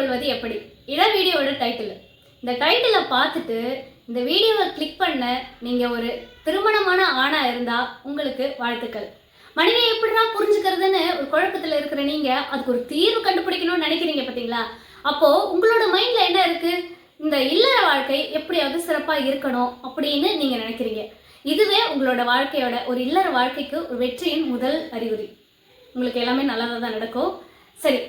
கொள்வது எப்படி? இதான் வீடியோவோட டைட்டில். இந்த டைட்டிலை பார்த்துட்டு இந்த வீடியோவை கிளிக் பண்ண நீங்கள் ஒரு திருமணமான ஆணாக இருந்தால் உங்களுக்கு வாழ்த்துக்கள். மனைவியை எப்படின்னா புரிஞ்சுக்கிறதுன்னு ஒரு குழப்பத்தில் இருக்கிற நீங்கள் அதுக்கு ஒரு தீர்வு கண்டுபிடிக்கணும்னு நினைக்கிறீங்க பார்த்தீங்களா? அப்போது உங்களோட மைண்டில் என்ன இருக்குது? இந்த இல்லற வாழ்க்கை எப்படியாவது சிறப்பாக இருக்கணும் அப்படின்னு நீங்கள் நினைக்கிறீங்க. இதுவே உங்களோட வாழ்க்கையோட ஒரு இல்லற வாழ்க்கைக்கு ஒரு வெற்றியின் முதல் அறிகுறி. உங்களுக்கு எல்லாமே நல்லதாக தான் நடக்கும். சரி,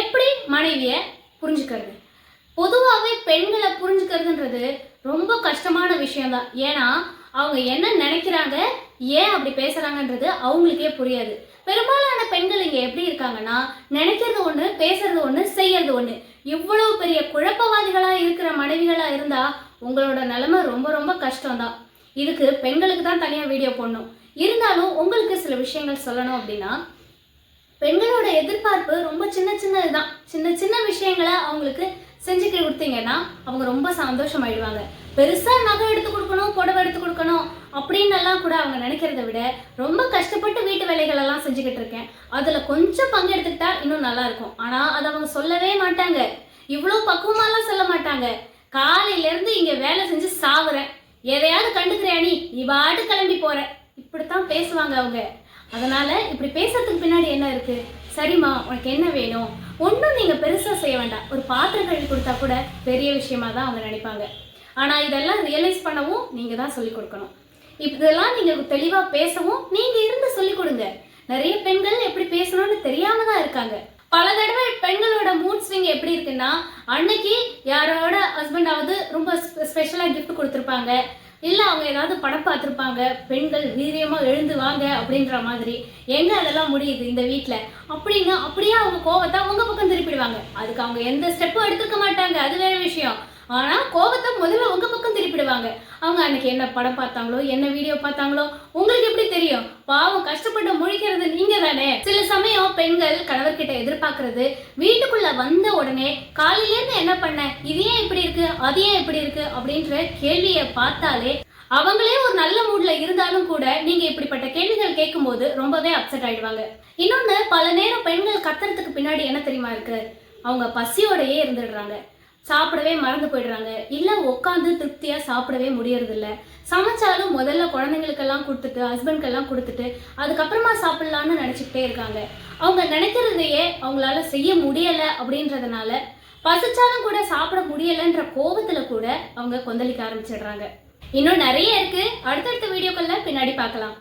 எப்படி மனைவியை புரிஞ்சுக்கிறது? பொதுவாகவே பெண்களை புரிஞ்சுக்கிறதுன்றது ரொம்ப கஷ்டமான விஷயம்தான். ஏன்னா அவங்க என்ன நினைக்கிறாங்க, ஏன் அப்படி பேசுகிறாங்கன்றது அவங்களுக்கே புரியாது. பெரும்பாலான பெண்கள் இங்கே எப்படி இருக்காங்கன்னா, நினைக்கிறது ஒன்று, பேசுறது ஒன்று, செய்யறது ஒன்று. இவ்வளவு பெரிய குழப்பவாதிகளாக இருக்கிற மனைவிகளாக இருந்தால் உங்களோட நிலைமை ரொம்ப ரொம்ப கஷ்டம்தான். இதுக்கு பெண்களுக்கு தான் தனியாக வீடியோ போடணும். இருந்தாலும் உங்களுக்கு சில விஷயங்கள் சொல்லணும் அப்படின்னா, பெண்களோட எதிர்பார்ப்பு ரொம்ப சின்னதுதான். சின்ன விஷயங்களை அவங்களுக்கு செஞ்சுட்டு கொடுத்தீங்கன்னா அவங்க ரொம்ப சந்தோஷமாயிடுவாங்க. பெருசாக நகை எடுத்து கொடுக்கணும், புடவை எடுத்து கொடுக்கணும் அப்படின்னெல்லாம் கூட அவங்க நினைக்கிறத விட ரொம்ப கஷ்டப்பட்டு வீட்டு வேலைகளெல்லாம் செஞ்சுக்கிட்டு இருக்கேன், அதில் கொஞ்சம் பங்கு எடுத்துக்கிட்டா இன்னும் நல்லா இருக்கும். ஆனால் அதை அவங்க சொல்லவே மாட்டாங்க. இவ்வளோ பக்குவமாலாம் சொல்ல மாட்டாங்க. காலையிலேருந்து இங்கே வேலை செஞ்சு சாவுறேன், எதையாவது கண்டுக்கிறியா நீ பாட்டு கிளம்பி போற, இப்படித்தான் பேசுவாங்க அவங்க. அதனால இப்படி பேசுறதுக்கு பின்னாடி என்ன இருக்கு? சரிம்மா, உனக்கு என்ன வேணும்? ஒன்றும் நீங்கள் பெருசாக செய்ய வேண்டாம், ஒரு பாத்திரம் கழுவி கொடுத்தா கூட பெரிய விஷயமா தான் அவங்க நினைப்பாங்க. ஆனால் இதெல்லாம் ரியலைஸ் பண்ணவும் நீங்கள் தான் சொல்லிக் கொடுக்கணும். இதெல்லாம் நீங்கள் தெளிவாக பேசவும் நீங்கள் இருந்து சொல்லிக் கொடுங்க. நிறைய பெண்கள் எப்படி பேசணும்னு தெரியாம தான் இருக்காங்க. பல தடவை பெண்களோட மூட் ஸ்விங் எப்படி இருக்குன்னா, அன்னைக்கு யாரோட ஹஸ்பண்டாவது ரொம்ப ஸ்பெஷலாக கிஃப்ட் கொடுத்துருப்பாங்க, இல்லை அவங்க ஏதாவது படம் பார்த்துருப்பாங்க, பெண்கள் வீரியமாக எழுந்து வாங்க அப்படின்ற மாதிரி. எங்கே அதெல்லாம் முடியுது இந்த வீட்டில் அப்படிங்க? அப்படியே அவங்க கோவத்தை அவங்க பக்கம் திருப்பிடுவாங்க. அதுக்கு அவங்க எந்த ஸ்டெப்பும் எடுத்துக்க மாட்டாங்க, அது வேற விஷயம். ஆனால் கோவத்தை முதல்ல உங்க பக்கம் திருப்பிடுவாங்க. அவங்க அன்னைக்கு என்ன படம் பார்த்தாங்களோ, என்ன வீடியோ பார்த்தாங்களோ உங்களுக்கு எப்படி தெரியும்? பாவம், கஷ்டப்பட்டு முழிக்கிறது நீங்க தானே. சில சமயம் பெண்கள் கணவர்கிட்ட எதிர்பார்க்கறது, வீட்டுக்குள்ள வந்த உடனே காலையிலேருந்து என்ன பண்ண, இது ஏன் இப்படி இருக்கு, அது ஏன் இப்படி இருக்கு அப்படின்ற கேள்வியை பார்த்தாலே அவங்களே ஒரு நல்ல மூட்ல இருந்தாலும் கூட நீங்க இப்படிப்பட்ட கேள்விகள் கேட்கும் போது ரொம்பவே அப்செட் ஆயிடுவாங்க. இன்னொன்னு, பல நேரம் பெண்கள் கத்துறதுக்கு பின்னாடி என்ன தெரியுமா இருக்கு? அவங்க பசியோடையே இருந்துடுறாங்க, சாப்பிடவே மறந்து போயிடுறாங்க, இல்லை உட்காந்து திருப்தியாக சாப்பிடவே முடியறதில்ல. சமைச்சாலும் முதல்ல குழந்தைங்களுக்கெல்லாம் கொடுத்துட்டு, ஹஸ்பண்ட்கெல்லாம் கொடுத்துட்டு அதுக்கப்புறமா சாப்பிட்லான்னு நினச்சிக்கிட்டே இருக்காங்க. அவங்க நினைக்கிறதையே அவங்களால செய்ய முடியலை அப்படின்றதுனால பசிச்சாலும் கூட சாப்பிட முடியலைன்ற கோபத்தில் கூட அவங்க கொந்தளிக்க ஆரம்பிச்சிடுறாங்க. இன்னும் நிறைய இருக்குது. அடுத்தடுத்த வீடியோக்களில் பின்னாடி பார்க்கலாம்.